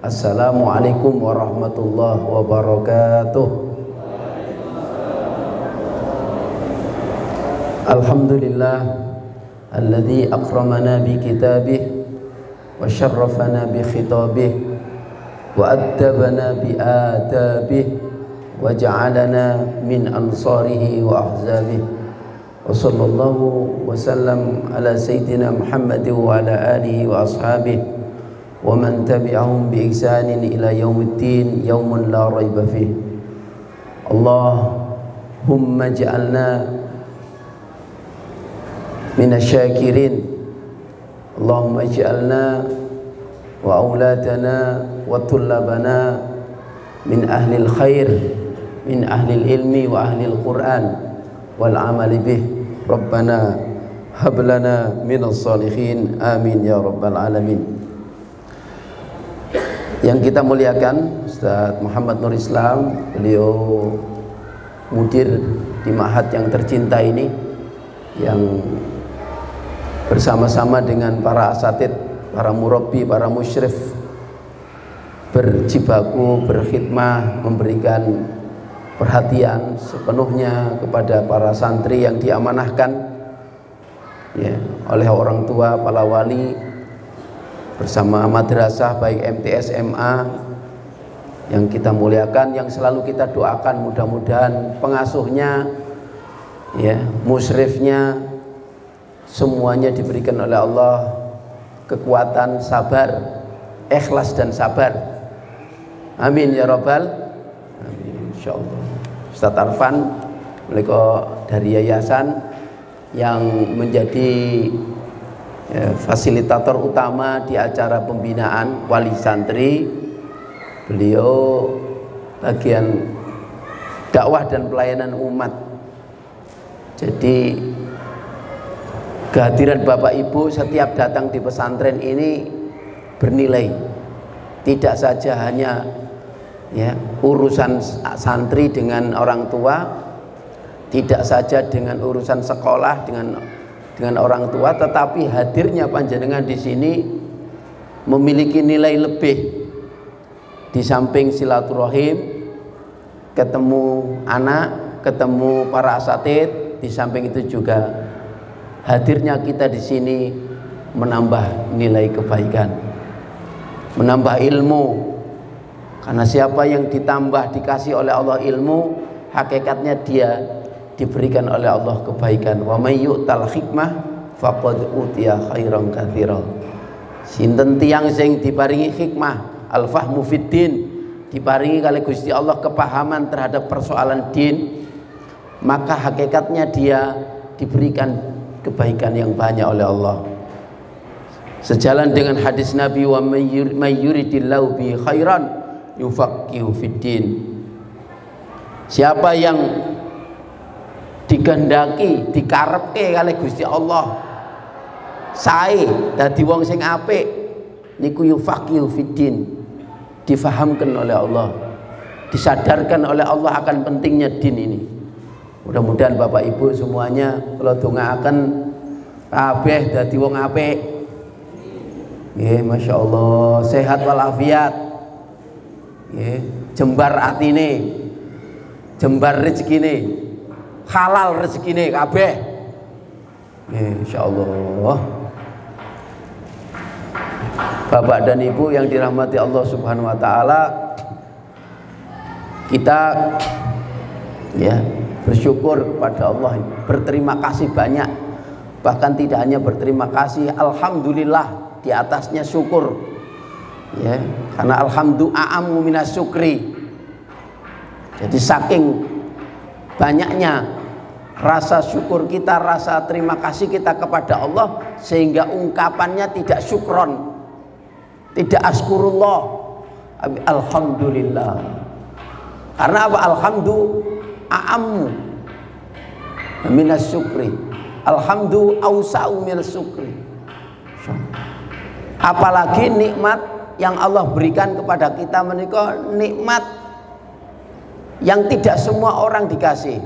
Assalamualaikum warahmatullahi wabarakatuh. Alhamdulillah alladzi akramana bi kitabih wa syarrafana bi khitabih wa addabana bi adabih wa ja'alana min ansarihi wa ahzabih. Wa sallallahu wa sallam ala sayyidina Muhammad wa ala alihi wa ashabihi wa man tabi'ahum bi ihsanin ila yaumiddin yaumun la raiba fih. Allahumma ij'alna minasyakirin, Allahumma ij'alna wa auladana wa tullabana min ahlil khair, min ahlil ilmi wa ahlil quran wal amali bih. Rabbana hablana minas salihin, amin ya rabbal alamin. Yang kita muliakan Ustaz Muhammad Nur Islam, beliau mudir di ma'had yang tercinta ini, yang bersama-sama dengan para asatid, para murabbi, para musyrif berjibaku, berkhidmah, memberikan perhatian sepenuhnya kepada para santri yang diamanahkan ya, oleh orang tua, para wali, bersama madrasah baik MTS MA yang kita muliakan, yang selalu kita doakan mudah-mudahan pengasuhnya ya, musyrifnya semuanya diberikan oleh Allah kekuatan, sabar, ikhlas dan sabar. Amin ya rabbal amin, insyaallah. Ustaz Arfan mereka dari yayasan yang menjadi fasilitator utama di acara pembinaan wali santri, beliau bagian dakwah dan pelayanan umat. Jadi kehadiran Bapak Ibu setiap datang di pesantren ini bernilai, tidak saja hanya ya, urusan santri dengan orang tua, tidak saja dengan urusan sekolah dengan orang tua, tetapi hadirnya panjenengan di sini memiliki nilai lebih. Di samping silaturahim, ketemu anak, ketemu para asatid, di samping itu juga hadirnya kita di sini menambah nilai kebaikan, menambah ilmu. Karena siapa yang ditambah dikasih oleh Allah ilmu, hakikatnya dia diberikan oleh Allah kebaikan. Wa may yu'tal hikmah faqad utiya khairan katsira. Sinten tiyang sing diparingi hikmah, al-fahmu fiddin, diparingi kali Gusti Allah kepahaman terhadap persoalan din, maka hakikatnya dia diberikan kebaikan yang banyak oleh Allah. Sejalan dengan hadis Nabi, wa may yuridillahu bi khairan yufaqihu fiddin. Siapa yang digandaki, dikarepke kali Gusti Allah sae dadi wong sing apik, niku yufaqihu fiddin, difahamkan oleh Allah, disadarkan oleh Allah akan pentingnya din ini. Mudah-mudahan Bapak Ibu semuanya kalau dongaaken kabeh dadi wong apik. Nggih, masyaallah, sehat walafiat. Nggih, jembar atine, jembar rezekine, halal rezekine kabeh. Insyaallah. Bapak dan Ibu yang dirahmati Allah Subhanahu wa taala, kita ya bersyukur kepada Allah, berterima kasih banyak. Bahkan tidak hanya berterima kasih, alhamdulillah, di atasnya syukur. Ya, karena alhamdulillah a'ammu minas syukri. Jadi saking banyaknya rasa syukur kita, rasa terima kasih kita kepada Allah, sehingga ungkapannya tidak syukron, tidak askurullah, alhamdulillah. Karena apa? Alhamdulillah a'ammu minas syukri, alhamdulillah ausa'u minas syukri. Apalagi nikmat yang Allah berikan kepada kita menika nikmat yang tidak semua orang dikasih.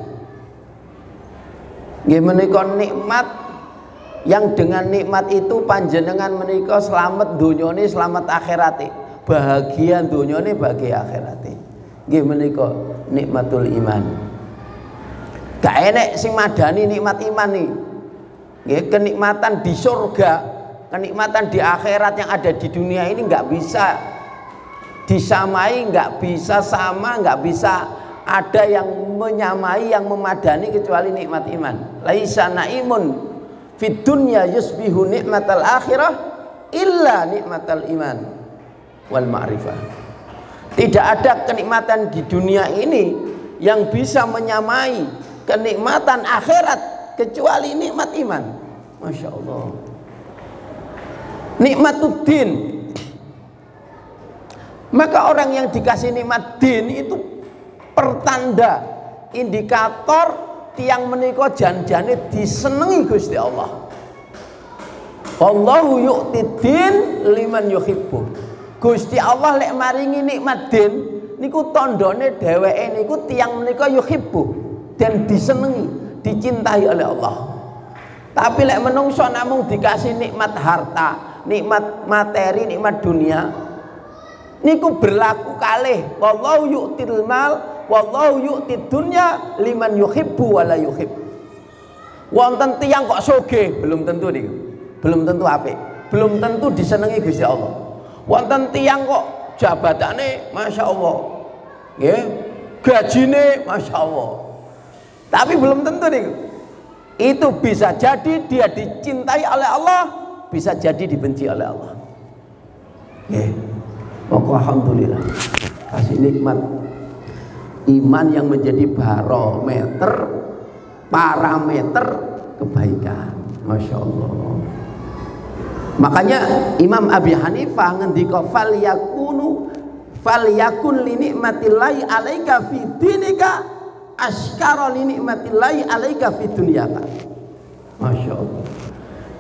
Nggih menika nikmat yang dengan nikmat itu panjenengan menika selamat dunyane, selamat akhirate. bahagia dunyane bahagia akhirate. Nggih menika nikmatul iman. Gak enek sing madani nikmat iman nih. Nggih, kenikmatan di surga, kenikmatan di akhirat yang ada di dunia ini nggak bisa disamai, nggak bisa sama, nggak bisa ada yang menyamai, yang memadani kecuali nikmat iman. Laisa naimun fid dunya yusbihu nikmatal akhirah illa nikmatal iman wal ma'rifah. Tidak ada kenikmatan di dunia ini yang bisa menyamai kenikmatan akhirat kecuali nikmat iman. Masya Allah. Nikmatuddin. Maka orang yang dikasih nikmat din itu pertanda, indikator tiang menika janjane disenengi Gusti Allah. Wallahu yu'tid liman yuhibbu. Gusti Allah lek maringi nikmat din niku tandane dheweke niku tiang menika yuhibbu dan disenengi, dicintai oleh Allah. Tapi lek menungso namung dikasih nikmat harta, nikmat materi, nikmat dunia, niku berlaku kalih. Wallahu yu'til mal, wallahu yu'tid dunya liman yuhibbu wa la yuhib. Wonten tiyang kok sugih, belum tentu niku. Belum tentu apik, belum tentu disenengi Gusti Allah. Wonten tiyang kok jabatane Masya Allah, nggih, gajine Masya Allah. Tapi belum tentu nih. Itu bisa jadi dia dicintai oleh Allah, bisa jadi dibenci oleh Allah. Pokok alhamdulillah kasih nikmat iman yang menjadi barometer, parameter kebaikan. Masya Allah. Makanya Imam Abi Hanifah ngendika falyakun li nikmatillahi alaika fi dinika askara li nikmatillahi alaika fi dunyaka. Masya Allah.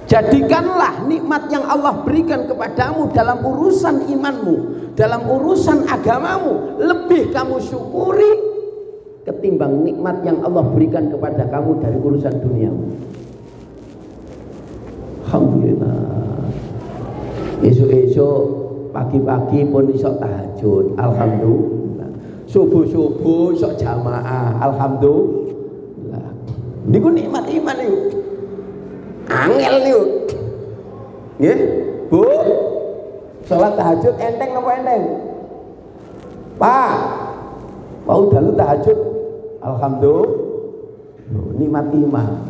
Jadikanlah nikmat yang Allah berikan kepadamu dalam urusan imanmu, dalam urusan agamamu, lebih kamu syukuri ketimbang nikmat yang Allah berikan kepada kamu dari urusan duniamu. Alhamdulillah. Esok-esok pagi-pagi pun iso tahajud, alhamdulillah. Subuh-subuh iso jamaah, alhamdulillah. Niku nikmat iman niku. Angel niku. Nggih, Bu. Salat tahajud enteng napa enteng? Pak. Mau dalu tahajud, alhamdulillah. Nikmat iman.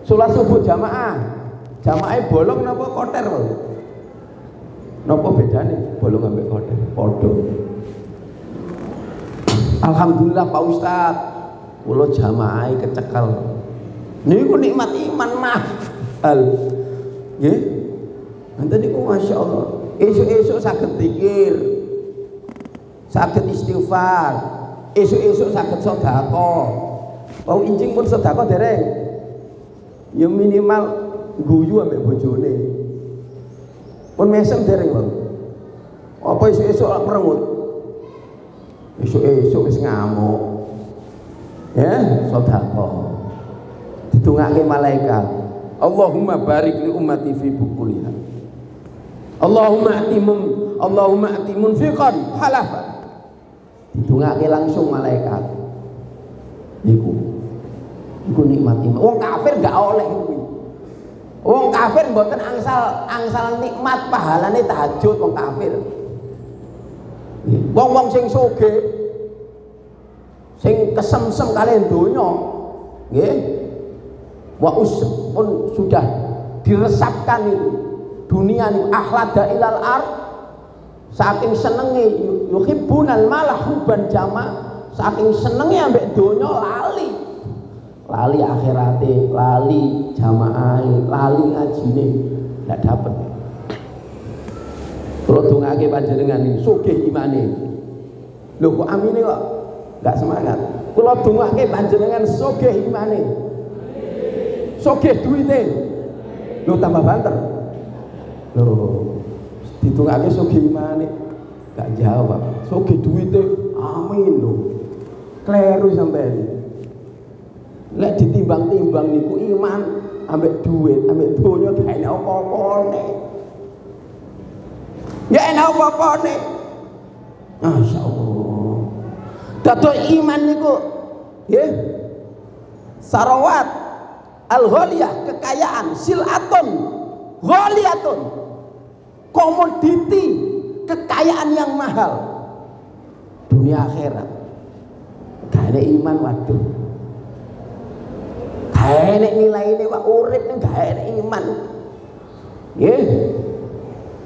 Salat subuh jamaah. Jamaah bolong napa koter? Napa bedane bolong ambek koter? Padha. Alhamdulillah Pak Ustaz, kula jamaah kecekel. Niku nikmat iman mah. Nggih. Nanti niku Masya Allah. Esuk-esuk saged zikir, saged istighfar, esuk-esuk saged sedekah. Wau injing pun sedekah dereng. Ya minimal guyu ambek bojone. Pun mesem dereng, Bang. Apa esuk-esuk merengut? Esuk-esuk wis ngamuk. Ya, sedekah. Ditungake malaikat. Allahumma barik li ummati fi bukuliha. Allahumma ati munfiqan halafan. Ditungake langsung malaikat. Niku nikmat iman. Wong kafir gak oleh niku. Wong kafir mboten angsal nikmat pahalane tahajud wong kafir. Wong-wong sing sugih, sing kesemsem kalih donya, nggih. Wa pun sudah diresapkan itu dunia ini akhlada ilal ard, saking senenge yuhibbunal malah hubban jama, saking senenge ambek donya lali akhirate, lali jamaah, lali ngajine, ndak dapet. Kula dongake panjenengan sugih imane. Lho kok amine kok nggak semangat. Kula dongake panjenengan sugih imane. Sugih duwite. Lho tambah banter. Lho ditungake sugih imane. Gak jawab. Sugih duwite. Amin lho. Kleru sampean. Lek ditimbang-timbang niku iman ambek duit, ambek donya gak enak apa-apane. Ya enak apa-apane. Masyaallah. Dados iman niku nggih sarawat al-ghaliyah, kekayaan, silatun ghaliyatun, komoditi, kekayaan yang mahal dunia akhirat. Gak ada iman, waduh, gak ada nilai ini, wak urip ini gak ada iman.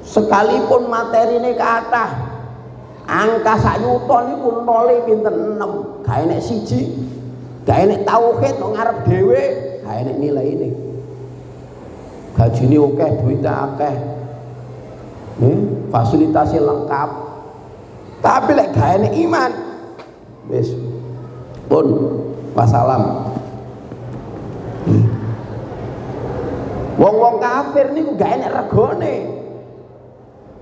Sekalipun materi ini kathah, angka sak yuta niku nole pinten 6, gak enek siji, gak enek tauhid nang ngarep dhewe, gak enek nilai ini. Gajine akeh, duite akeh, fasilitasnya lengkap, tapi lek gak enek iman, wis pun wassalam. Wong-wong kafir niku gak enek regane,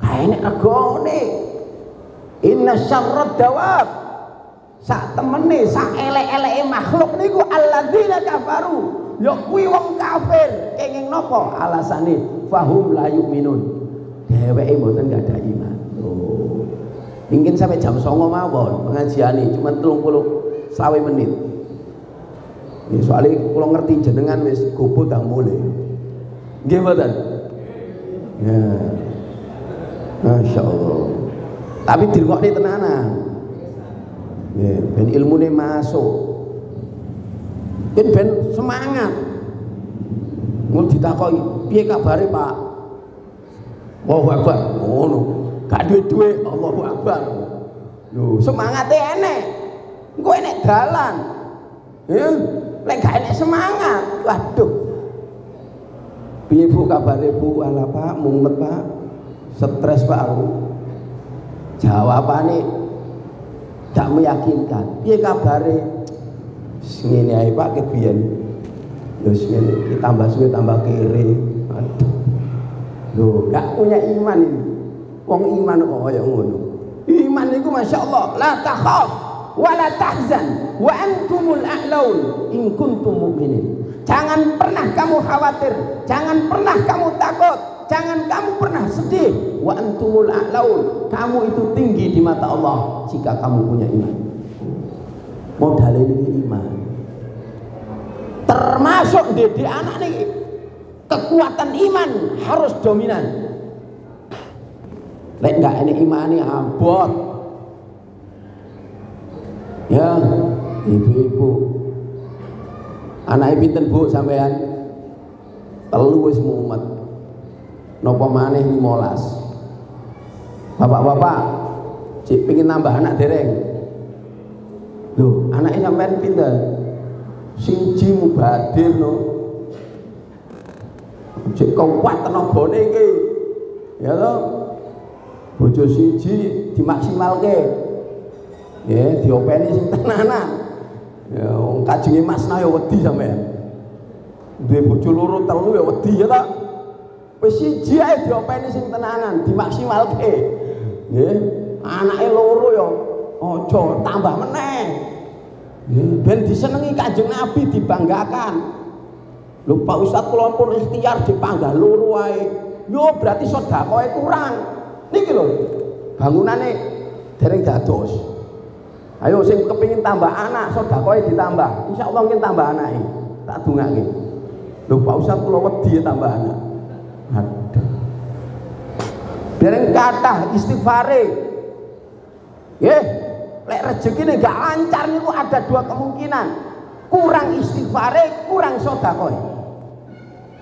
gak enek regane. Inna syarrad dawab, sak temene sak elek-eleke makhluk niku alladzina kafaru, ya kuwi wong kafir. Kenging napa alasane? Fahum la yu'minun, dheweke mboten gak ada iman. Oh, mungkin sampai jam 09.00 mawon pengajiane cuma 30 menit. Ya, soalnya kula ngerti jenengan wis gopo dang mulai. Nggih mboten? Ya. Masyaallah. Tapi dirungokne tenanan. Ya, ben ilmune masuk. Ben semangat. Mun ditakoki, "Piye kabare, Pak?" Allahu Akbar. Ngono. Gak duwe-duwe, Allahu Akbar. Lho, semangate enek. Engko enek dalan. Ya, lek gak enek semangat, waduh. Piye Bu kabare, Bu? Alah Pak, mumet Pak. Stres Pak aku. Jawabane gak meyakinkan. Piye kabare? Ngene ae Pak kebiyen. Lho ngene, tambah suwe tambah kere. Aduh. Lho, gak punya iman ini. Wong iman kok kaya ngono. Iman niku masyaallah, la takhaf wa la tahzan wa antumul a'laun in kuntum mu'minin. Jangan pernah kamu khawatir, jangan pernah kamu takut, jangan kamu pernah sedih. Wa antumul a'laun, kamu itu tinggi di mata Allah jika kamu punya iman. Modal ini iman. Termasuk didik anak nih, kekuatan iman harus dominan. Lek gak ini imani abot. Ya, ibu-ibu, anaknya pinten Bu sampean? 3 wis mumet. Napa maneh 15. Bapak-bapak, cik pengin nambah anak dereng. Lho, anaknya sampean pinten? Siji mubadir no. Cik kuat tenagane iki. Ya to. Bojo siji dimaksimalke. Ya, diopeni sing tenanan. Ya, wong kajenge Masna ya wedi sampean. Duwe bojo loro 3 ya wedi ya ta. Wis siji ae diopeni sing tenanan, dimaksimalke. Nggih, anake loro ya aja tambah meneh. Ben disenengi Kanjeng Nabi, dibanggakan. Lho Pak Ustaz kula pun ikhtiar dipanggah loro wae. Yo berarti sedekahe kurang. Niki lho, bangunane dereng dados. Ayo sing kepengin tambah anak, sedekahe ditambah. Insyaallah mungkin tambah anake. Tak dongake. Lho Pak Ustaz kula wedi tambah anak. Aduh. Dereng kathah istighfare. Nggih, lek rezekine gak lancar niku ada 2 kemungkinan. Kurang istighfare, kurang sedekahe.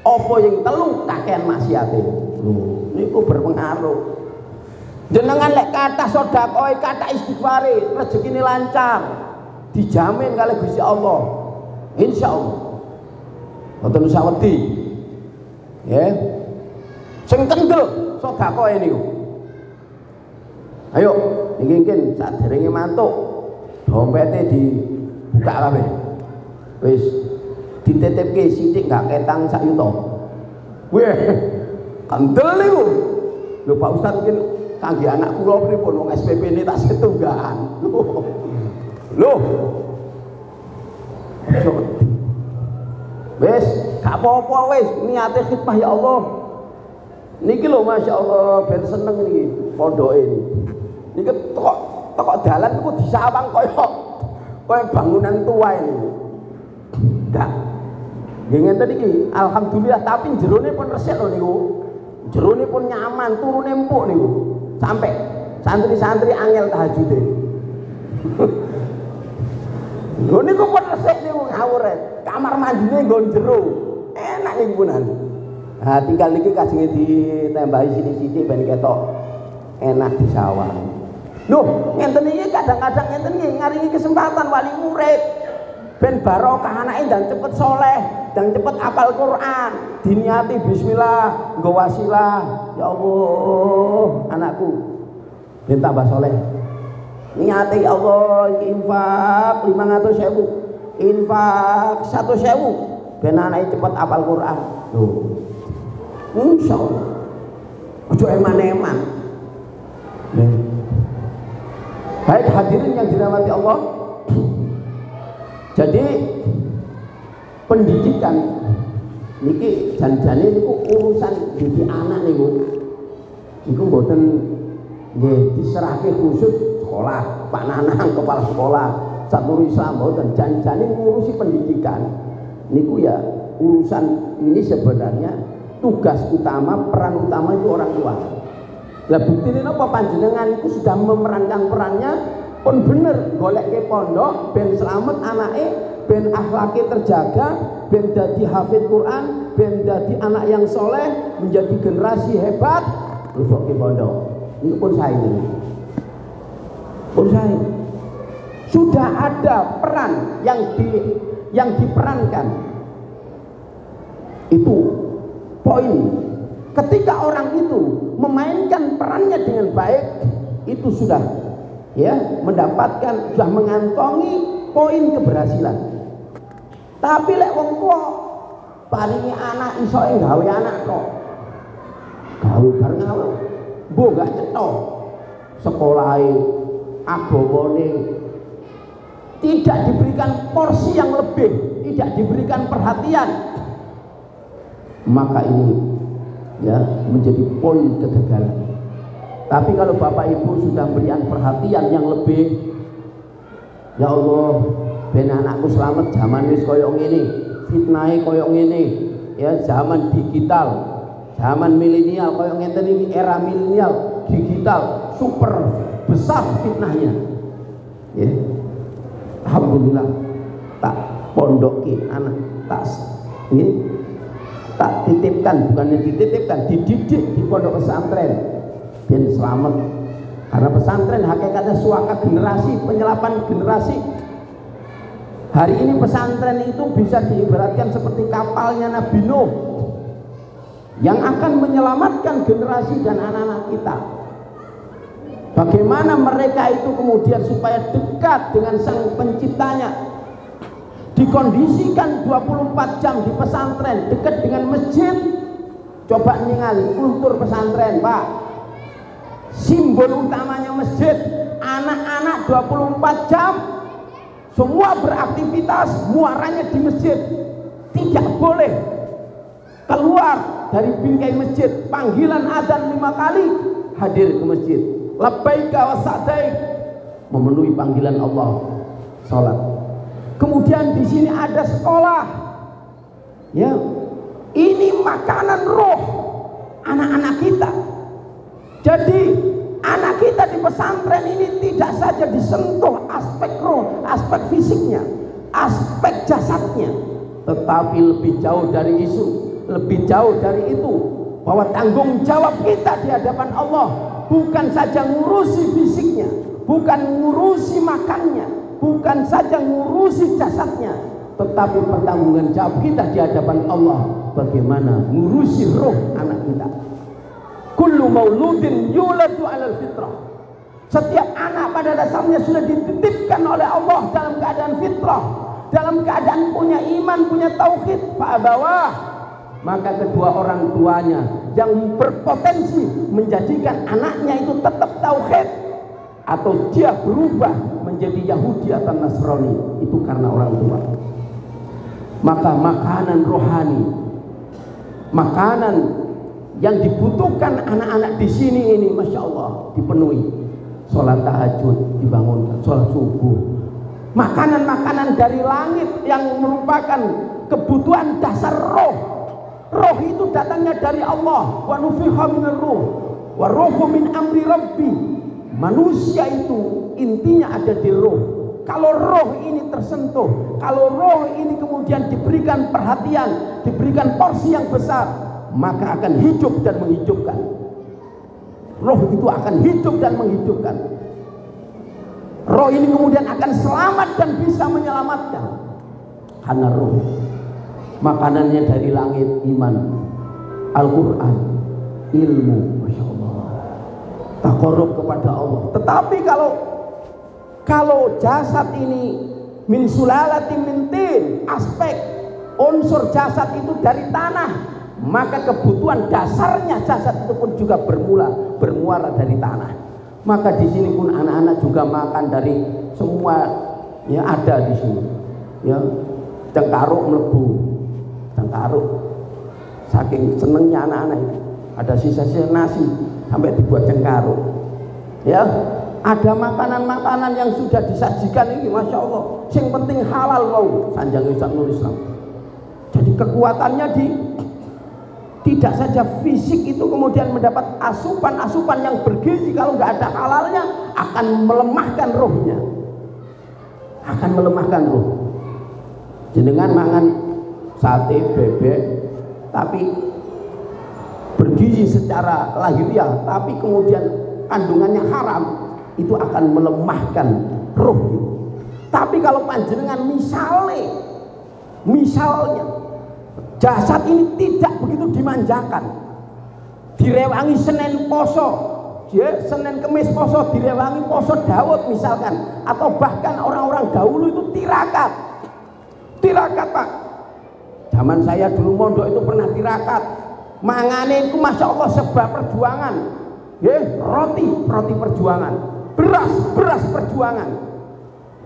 Apa yang telu kakean maksiate. Lho, niku berpengaruh. Jenengan lek kathah sedekahe, kathah istighfare, rezekine lancar. Dijamin kalih Gusti Allah. Insyaallah. Mboten usah wedi. Nggih. Sing kendel sedekahe niku. Ayo, iki saderenge mantuk, dompete dibuka kabeh. Wis dititipke sithik gak ketang 1 yuta. Weh, kendel niku. Lho Pak Ustaz mungkin kangge anak kula pripun wong SPP ini tak setunggakan. Loh. Wis, gak apa-apa wis, niate khidmah ya Allah. Niki lho masyaallah ben seneng niki pondoke niki. Niki kok teko dalan iku disawang koyo bangunan tua ini. Enggak. Nggih ngenten iki, alhamdulillah, tapi jerone pun resik lho niku. Jerone pun nyaman, turune empuk niku. Sampai santri-santri angel tahajude. Lho niku pun resik niku ngawur. Kamar mandine nggon jero. Enak niku punan. Nah, tinggal niki kajenge ditambahi sithik-sithik ben ketok enak disawang. Loh, ngenten iki kadang-kadang ngenten iki ngaringi kesempatan wali murid ben barokah anake dan cepet soleh, dan cepet hafal Quran, diniati bismillah, nggo wasilah. Ya Allah, anakku ben tambah soleh. Niati ya Allah iki infak 500.000, infak 100.000 ben anake cepet hafal Quran. Loh. Insyaallah. Ojo eman-eman. Baik hadirin yang dirahmati Allah. Jadi pendidikan niki jan-jane niku urusan didik anak niku. Niku mboten nggih diserahke khusus sekolah, Pak Nanang kepala sekolah, Catur Islam mboten, jan-jane ngurusi pendidikan. Niku ya urusan ini sebenarnya tugas utama, peran utama itu orang tua. Lah buktine napa panjenengan itu sudah memerankan perannya pun bener, golek ke pondok ben selamat anake, ben akhlake terjaga, ben dadi hafid Quran, ben dadi anak yang soleh, menjadi generasi hebat, rusuk ke pondok. Ini pun saya ini. Pun saya. Sudah ada peran yang diperankan. Itu poin. Ketika orang itu memainkan perannya dengan baik, itu sudah ya mendapatkan, sudah mengantongi poin keberhasilan. Tapi lek wong tua paringi anak iso gawe anak kok gawe bareng apa mbok gak cetha sekolahe agamane, tidak diberikan porsi yang lebih, tidak diberikan perhatian, maka ini ya menjadi poin kegagalan. Tapi kalau Bapak Ibu sudah berikan perhatian yang lebih, ya Allah ben anakku selamat zaman wis koyo ngene, fitnahe koyo ngene, ya zaman digital, zaman milenial koyo ngenten iki, era milenial digital super besar fitnahnya. Ya. Alhamdulillah tak pondoki anak tak nggih tak titipkan, bukannya dititipkan, dididik di pondok pesantren ben selamat. Karena pesantren hakikatnya suaka generasi, penyelapan generasi. Hari ini pesantren itu bisa diibaratkan seperti kapalnya Nabi Nuh yang akan menyelamatkan generasi dan anak-anak kita. Bagaimana mereka itu kemudian supaya dekat dengan sang penciptanya, dikondisikan 24 jam di pesantren, dekat dengan masjid. Coba ningali kultur pesantren, Pak. Simbol utamanya masjid, anak-anak 24 jam semua beraktivitas, muaranya di masjid. Tidak boleh keluar dari bingkai masjid. Panggilan adzan 5 kali, hadir ke masjid. Labbaika wa sa'daik, memenuhi panggilan Allah, salat. Kemudian di sini ada sekolah, ya, ini makanan roh anak-anak kita. Jadi anak kita di pesantren ini tidak saja disentuh aspek roh, aspek fisiknya, aspek jasadnya, tetapi lebih jauh dari isu, lebih jauh dari itu, bahwa tanggung jawab kita di hadapan Allah bukan saja ngurusi fisiknya, bukan ngurusi makannya, bukan saja ngurusi jasadnya, tetapi pertanggungan jawab kita di hadapan Allah bagaimana ngurusi roh anak kita. Kullu mauludin yuladu 'alal fitrah. Setiap anak pada dasarnya sudah dititipkan oleh Allah dalam keadaan fitrah, dalam keadaan punya iman, punya tauhid. Fa'abawah, maka kedua orang tuanya yang berpotensi menjadikan anaknya itu tetap tauhid atau dia berubah menjadi Yahudi atau Nasrani, itu karena orang tua. Maka makanan rohani, makanan yang dibutuhkan anak-anak di sini ini, masya Allah, dipenuhi. sholat tahajud dibangunkan, sholat subuh. Makanan-makanan dari langit yang merupakan kebutuhan dasar roh. Roh itu datangnya dari Allah. Wa nufiha minar ruh wa ruhu min amri rabbi. Manusia itu intinya ada di roh. Kalau roh ini tersentuh, kalau roh ini kemudian diberikan perhatian, diberikan porsi yang besar, maka akan hidup dan menghidupkan. Roh itu akan hidup dan menghidupkan. Roh ini kemudian akan selamat dan bisa menyelamatkan. Karena roh makanannya dari langit, iman, Al-Quran, ilmu, Masya Allah, taqarrub kepada Allah. Tetapi kalau jasad ini min sulalatin min tin, aspek unsur jasad itu dari tanah, maka kebutuhan dasarnya jasad itu pun juga bermuara dari tanah. Maka di sini pun anak-anak juga makan dari semua ya ada di sini. Ya, cengkaruk mlebu, cengkaruk. Saking senengnya anak-anak itu, ada sisa-sisa nasi sampai dibuat cengkaruk. Ya, ada makanan-makanan yang sudah disajikan ini, Masya Allah. Yang penting halal loh, Sanjang Ustaz Nur Islam. Jadi kekuatannya tidak saja fisik itu kemudian mendapat asupan-asupan yang bergizi, kalau nggak ada halalnya akan melemahkan rohnya, akan melemahkan roh. Jenengan mangan sate bebek tapi bergizi secara lahiriah, tapi kemudian kandungannya haram, itu akan melemahkan roh. Tapi kalau panjenengan misalnya jasad ini tidak begitu dimanjakan, direwangi Senin poso, ya, Senin Kemis poso, direwangi poso Daud misalkan, atau bahkan orang-orang dahulu itu tirakat Pak. Zaman saya dulu mondok itu pernah tirakat, mangane itu Masya Allah sebuah perjuangan, ya, roti perjuangan, beras perjuangan,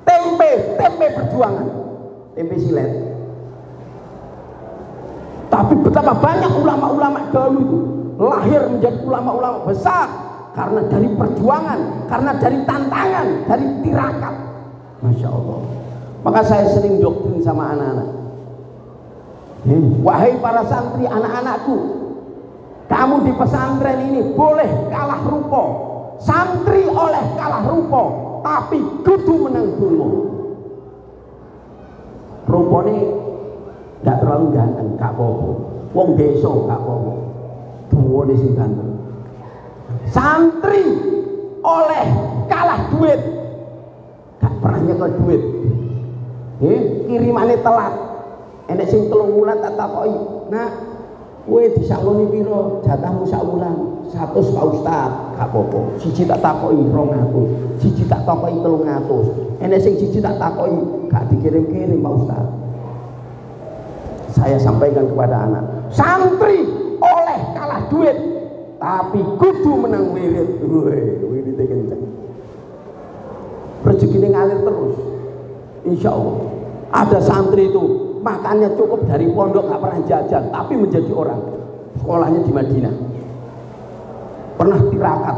tempe perjuangan, tempe silet. Tapi betapa banyak ulama-ulama dahulu itu lahir menjadi ulama-ulama besar karena dari perjuangan, karena dari tantangan, dari tirakat. Masya Allah. Maka saya sering doktrin sama anak-anak. Wahai para santri, anak-anakku, kamu di pesantren ini boleh kalah rupa, santri oleh kalah rupa, tapi kudu menang dulu. Rupane gak terlalu ganteng, gak apa-apa. Wong desa gak apa-apa. Duwone sing ganteng. Santri oleh kalah duit, gak pernah nyekel duit. Kirimane telat. Enek sing 3 wulan tak takoki, "Nak, kowe disakloni piro? Jatahmu sak wulan." 100 Pak Ustaz, gak apa-apa. Siji tak takoki 200, siji tak takoki 300. Enek sing siji tak takoki, gak dikirim-kirim Pak Ustaz. Saya sampaikan kepada anak, santri oleh kalah duit, tapi kudu menang wirid. Wiridnya kenceng, rezeki ngalir terus, insya Allah. Ada santri itu makannya cukup dari pondok, gak pernah jajan, tapi menjadi orang. Sekolahnya di Madinah, pernah tirakat,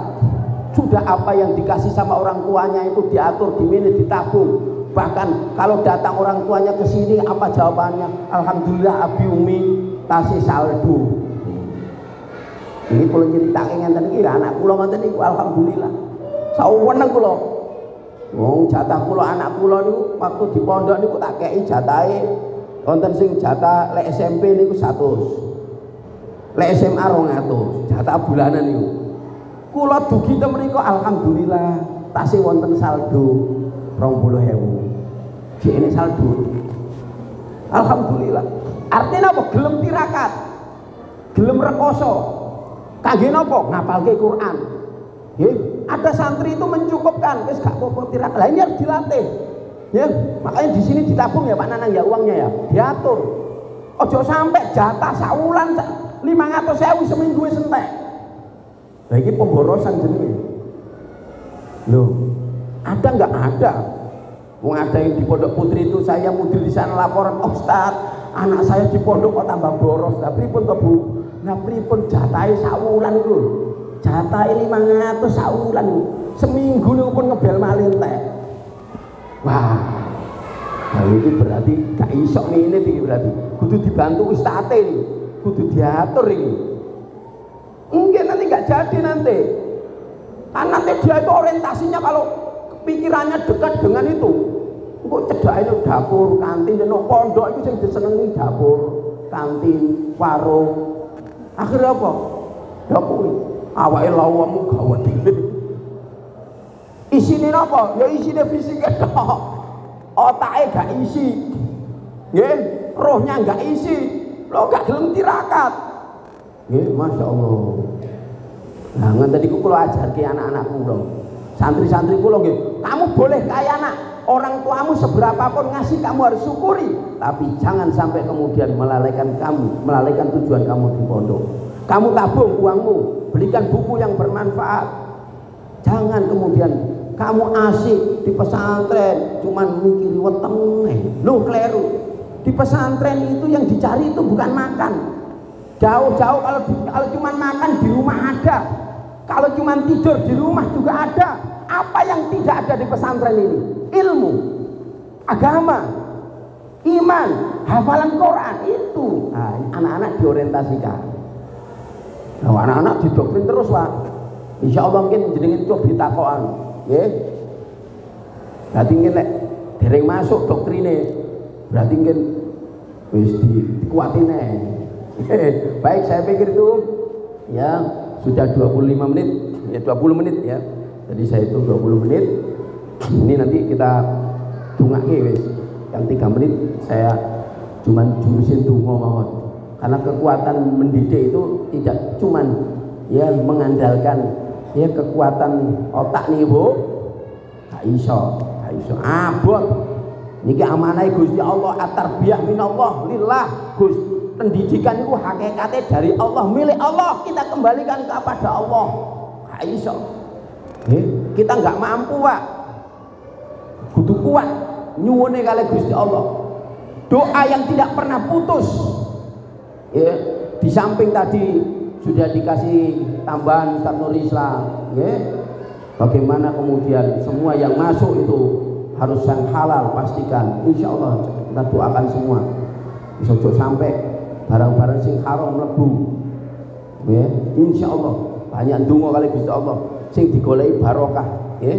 sudah apa yang dikasih sama orang tuanya itu diatur, diminit, ditabung. Bahkan kalau datang orang tuanya ke sini, apa jawabannya? Alhamdulillah abi umi tasih saldo. Ini kalau nyeritain ngenten iki anak kula ngoten niku alhamdulillah. Saweneng kula. Wong jatah kula anak kula niku waktu di pondok niku tak kei jatahe wonten sing jatah lek SMP niku 100. Lek SMA 200, jatah bulanan niku. Kula dugi te mriku alhamdulillah tasih wonten saldo 20.000. Jek ini saldo. Alhamdulillah. Artinya apa? Gelem tirakat, gelem rekoso. Kangge napa? Ngapalke Quran. Ada santri itu mencukupkan, wis gak apa-apa tirakat. Lah ini harus dilatih. Ya, makanya di sini ditabung ya Pak Nanang ya uangnya ya, diatur. Ojo sampai jatah saulan 500.000 seminggu wis entek. Lah iki pemborosan jenenge. Loh, ada nggak ada? Wong ada yang di Pondok Putri itu, saya mudir di sana laporan, oh Ustaz, anak saya di pondok kok tambah boros. Lah pripun to Bu? Lah pripun jatahe saulan iku? Jatahe 500 saulan. seminggu niku pun ngebel malih entek. Wah, nah itu berarti gak iso ngene iki berarti. Kudu dibantu ustate iki, kudu diatur iki. Mungkin nanti gak jadi nanti. Kan nanti dia itu orientasinya kalau pikirannya dekat dengan itu. Kok cedake dapur, kantin, nang pondok itu sing disenengi dapur, kantin, warung. Akhirnya apa? Dapur. Awake lawamu gawat iki. Isine napa? Ya isine fisike tok. Otake gak isi. Nggih, rohnya gak isi. Lo gak gelem tirakat. Nggih, masyaallah. Nah, ngoten niku kula ajarke anak-anak kula. Santri-santri kula nggih, kamu boleh kaya anak. Orang tuamu seberapapun ngasih kamu harus syukuri, tapi jangan sampai kemudian melalaikan tujuan kamu di pondok. Kamu tabung uangmu, belikan buku yang bermanfaat. Jangan kemudian kamu asik di pesantren cuman mikiri wetenge. Loh, keliru. Di pesantren itu yang dicari itu bukan makan. Jauh-jauh kalau cuman makan di rumah ada. Kalau cuman tidur di rumah juga ada. Apa yang tidak ada di pesantren ini? Ilmu, agama, iman, hafalan Quran itu. Nah, anak-anak diorientasikan. Nah, anak-anak didoktrin terus, Pak. Insya Allah mungkin jenengin coba ditakokan, nggih. Berarti mungkin nek dereng masuk doktrine, berarti mungkin wis dikuatin ae. Baik, saya pikir itu ya sudah 25 menit, ya 20 menit ya. Jadi saya itu 20 menit. Ini nanti kita dungake wis. Yang 3 menit saya cuman jurusin donga mawon. Karena kekuatan mendidik itu tidak cuman ya mengandalkan ya kekuatan otak nih Bu. Gak iso, abot. Niki amanah Gusti Allah, at-tarbiyah minallah lillah. Gus, pendidikan itu hakikatnya dari Allah, milik Allah, kita kembalikan kepada Allah. Gak iso. Kita nggak mampu, Pak. Kudu kuat nyuwune kali Gusti Allah. Doa yang tidak pernah putus. Ya, di samping tadi sudah dikasih tambahan Ustaz Nur Islam, ya. Bagaimana kemudian semua yang masuk itu harus yang halal, pastikan. Insya Allah kita doakan semua. Bisa sampai barang-barang sing haram mlebu. Ya, insya Allah banyak donga kali Gusti Allah sing digoleki barokah, ya.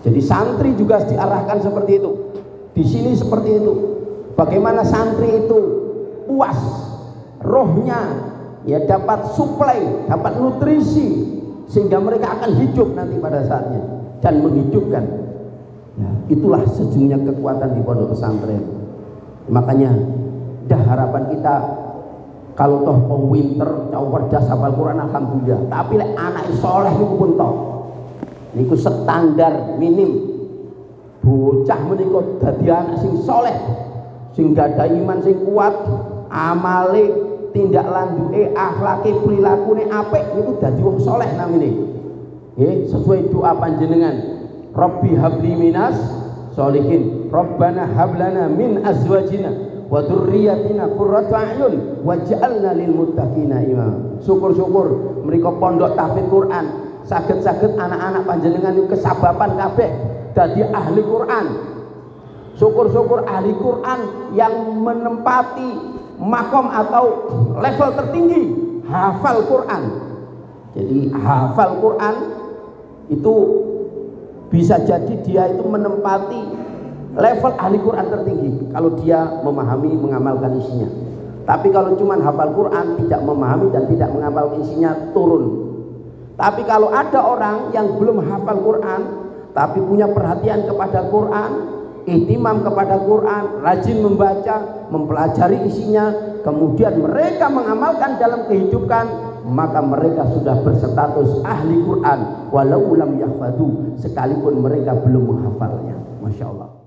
Jadi santri juga diarahkan seperti itu. Di sini seperti itu. Bagaimana santri itu puas, rohnya ya dapat suplai, dapat nutrisi sehingga mereka akan hidup nanti pada saatnya dan menghidupkan. Ya, itulah sejujurnya kekuatan di pondok pesantren. Makanya dah harapan kita kalau toh winter cau cerdas hafal Quran alhamdulillah. Tapi lek anak soleh niku pun toh. Niku standar minim. Bocah menika dadi anak sing soleh, sing gadah iman sing kuat, amale, tindak lanjuke, akhlake, prilakune apik niku dadi wong soleh namine. Nggih, sesuai doa panjenengan. Rabbi habli minas sholihin. Rabbana hablana min azwajina wa dzurriyyatina qurrata a'yun waj'alna lil muttaqina imama. Syukur-syukur mriku pondok tahfidz Quran saged-saged anak-anak panjenengan niku kesababan kabeh dadi ahli Quran. Syukur-syukur ahli Quran yang menempati makom atau level tertinggi hafal Quran. Jadi hafal Quran itu bisa jadi dia itu menempati level ahli Quran tertinggi kalau dia memahami, mengamalkan isinya. Tapi kalau cuma hafal Quran tidak memahami dan tidak mengamalkan isinya, turun. Tapi kalau ada orang yang belum hafal Quran tapi punya perhatian kepada Quran, ihtimam kepada Quran, rajin membaca, mempelajari isinya, kemudian mereka mengamalkan dalam kehidupan, maka mereka sudah berstatus ahli Quran walau lam yahfadu, sekalipun mereka belum menghafalnya. Masya Allah.